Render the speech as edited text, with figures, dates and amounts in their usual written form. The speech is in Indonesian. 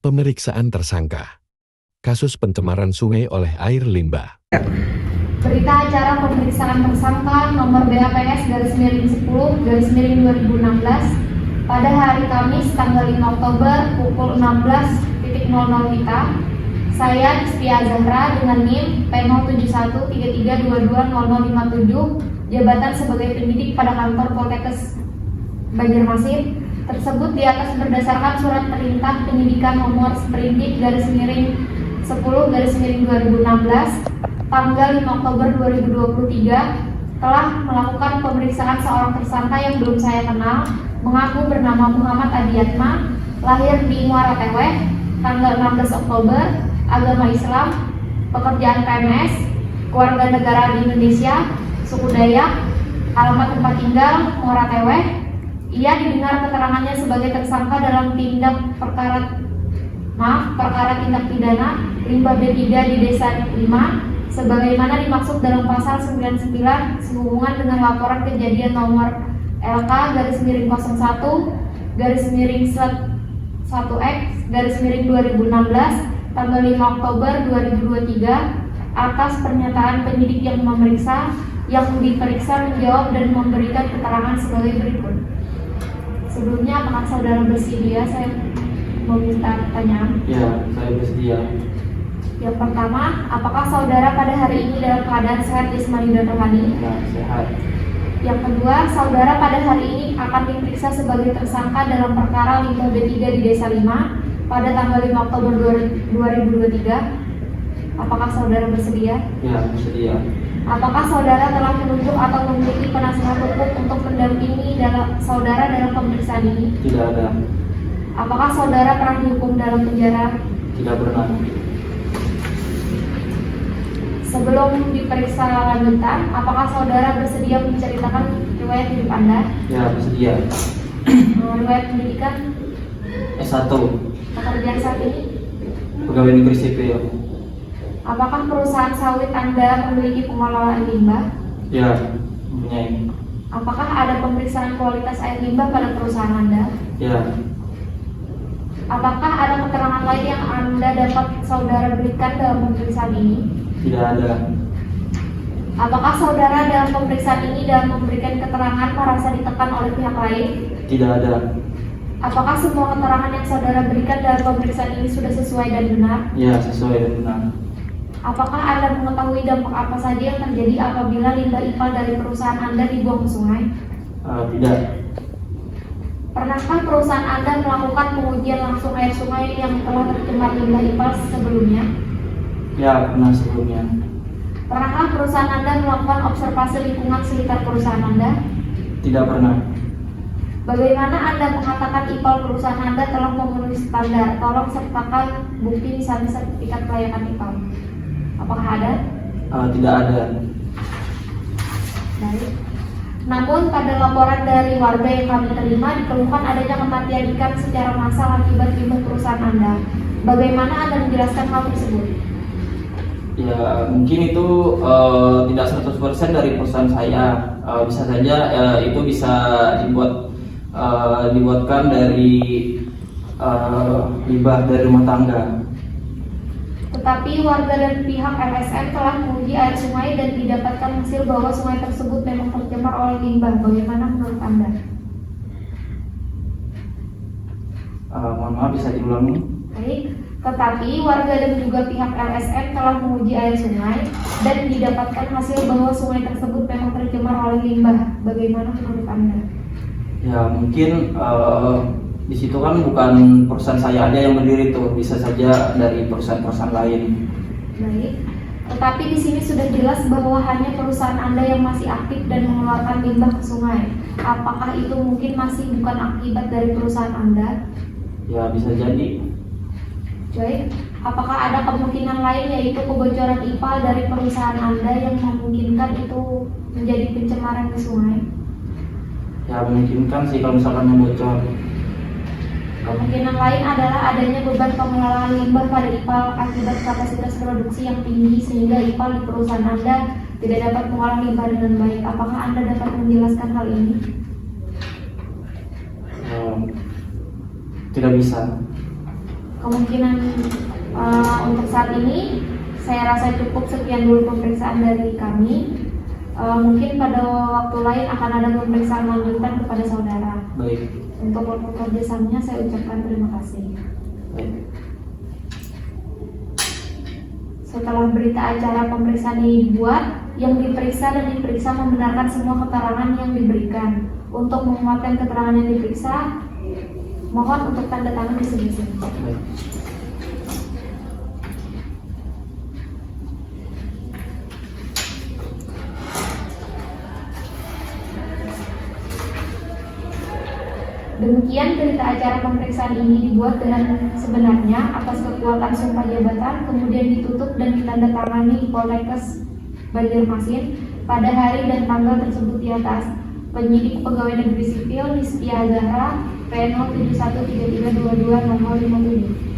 Pemeriksaan tersangka. Kasus pencemaran sungai oleh air limbah. Berita acara pemeriksaan tersangka nomor BAPS /10/2016 pada hari Kamis tanggal 5 Oktober pukul 16.00 WITA. Saya Istia Zahra dengan NIM P07133220057, jabatan sebagai penyidik pada kantor Poltekkes Banjarmasin. Tersebut di atas berdasarkan surat perintah penyidikan nomor sprindik /10/2016 tanggal 5 Oktober 2023 telah melakukan pemeriksaan seorang tersangka yang belum saya kenal, mengaku bernama Muhammad Adiatma, lahir di Muara Teweh, tanggal 16 Oktober, agama Islam, pekerjaan PNS, keluarga negara di Indonesia, suku Dayak, alamat tempat tinggal Muara Teweh. Ia didengar keterangannya sebagai tersangka dalam perkara tindak pidana limbah B3 di Desa 5 sebagaimana dimaksud dalam pasal 99 sehubungan dengan laporan kejadian nomor LK-1/1X/2016 tanggal 5 Oktober 2023 atas pernyataan penyidik yang diperiksa menjawab dan memberikan keterangan sebagai berikut. Sebelumnya, apakah saudara bersedia? Saya meminta pertanyaan. Ya, saya bersedia. Yang pertama, apakah saudara pada hari ini dalam keadaan sehat jasmani dan rohani? Ya, sehat. Yang kedua, saudara pada hari ini akan diperiksa sebagai tersangka dalam perkara limbah B3 di Desa 5 pada tanggal 5 Oktober 2023. Apakah saudara bersedia? Ya, bersedia. Apakah saudara telah menunjuk atau memiliki penasihat hukum untuk mendampingi saudara dalam pemeriksaan ini? Tidak ada. Apakah saudara pernah dihukum dalam penjara? Tidak pernah. Sebelum diperiksa lanjutan, apakah saudara bersedia menceritakan riwayat hidup Anda? Ya, bersedia. Riwayat pendidikan? S1. Pekerjaan saat ini? Pegawai negeri sipil. Apakah perusahaan sawit Anda memiliki pengelolaan limbah? Ya, mempunyai. Apakah ada pemeriksaan kualitas air limbah pada perusahaan Anda? Ya. Apakah ada keterangan lain yang Anda dapat saudara berikan dalam pemeriksaan ini? Tidak ada. Apakah saudara dalam pemeriksaan ini dalam memberikan keterangan merasa ditekan oleh pihak lain? Tidak ada. Apakah semua keterangan yang saudara berikan dalam pemeriksaan ini sudah sesuai dan benar? Ya, sesuai dan benar. Apakah Anda mengetahui dampak apa saja yang terjadi apabila limbah IPAL dari perusahaan Anda dibuang ke sungai? Tidak. Pernahkah perusahaan Anda melakukan pengujian langsung air sungai yang telah tercemar limbah IPAL sebelumnya? Ya, pernah sebelumnya. Pernahkah perusahaan Anda melakukan observasi lingkungan sekitar perusahaan Anda? Tidak pernah. Bagaimana Anda mengatakan IPAL perusahaan Anda telah memenuhi standar? Tolong sertakan bukti misalnya sertifikat kelayakan IPAL. Apakah ada? Tidak ada. Baik. Namun pada laporan dari warga yang kami terima ditemukan adanya kematian ikan secara massal akibat limbah perusahaan Anda. Bagaimana Anda menjelaskan hal tersebut? Ya, mungkin itu tidak 100% dari perusahaan saya. Bisa saja itu bisa dibuatkan dari limbah dari rumah tangga. Tetapi warga dan pihak LSM telah menguji air sungai dan didapatkan hasil bahwa sungai tersebut memang tercemar oleh limbah. Bagaimana menurut Anda? Mohon maaf, bisa diulangi? Baik, tetapi warga dan juga pihak LSM telah menguji air sungai dan didapatkan hasil bahwa sungai tersebut memang tercemar oleh limbah. Bagaimana menurut Anda? Ya, mungkin di situ kan bukan perusahaan saya aja yang berdiri tuh, bisa saja dari perusahaan-perusahaan lain. Baik, tetapi di sini sudah jelas bahwa hanya perusahaan Anda yang masih aktif dan mengeluarkan limbah ke sungai. Apakah itu mungkin masih bukan akibat dari perusahaan Anda? Ya, bisa jadi. Baik, apakah ada kemungkinan lain yaitu kebocoran IPAL dari perusahaan Anda yang memungkinkan itu menjadi pencemaran di sungai? Ya, memungkinkan sih kalau misalkan membocor. Kemungkinan lain adalah adanya beban pengelolaan limbah pada IPAL akibat kapasitas produksi yang tinggi sehingga IPAL di perusahaan Anda tidak dapat mengolah limbah dengan baik. Apakah Anda dapat menjelaskan hal ini? Tidak bisa. Kemungkinan untuk saat ini saya rasa cukup sekian dulu pemeriksaan dari kami. Mungkin pada waktu lain akan ada pemeriksaan lanjutan kepada saudara. Baik. Untuk waktu kerjasamanya saya ucapkan terima kasih. Baik. Setelah berita acara pemeriksaan ini dibuat, yang diperiksa dan diperiksa membenarkan semua keterangan yang diberikan. Untuk menguatkan keterangan yang diperiksa, mohon untuk tanda tangan di sini. Baik. Demikian berita acara pemeriksaan ini dibuat dengan sebenarnya atas kekuatan sumpah jabatan, kemudian ditutup dan ditandatangani di Poltekkes Banjarmasin pada hari dan tanggal tersebut di atas. Penyidik Pegawai Negeri Sipil Nistia Zahra, PN 0133220057.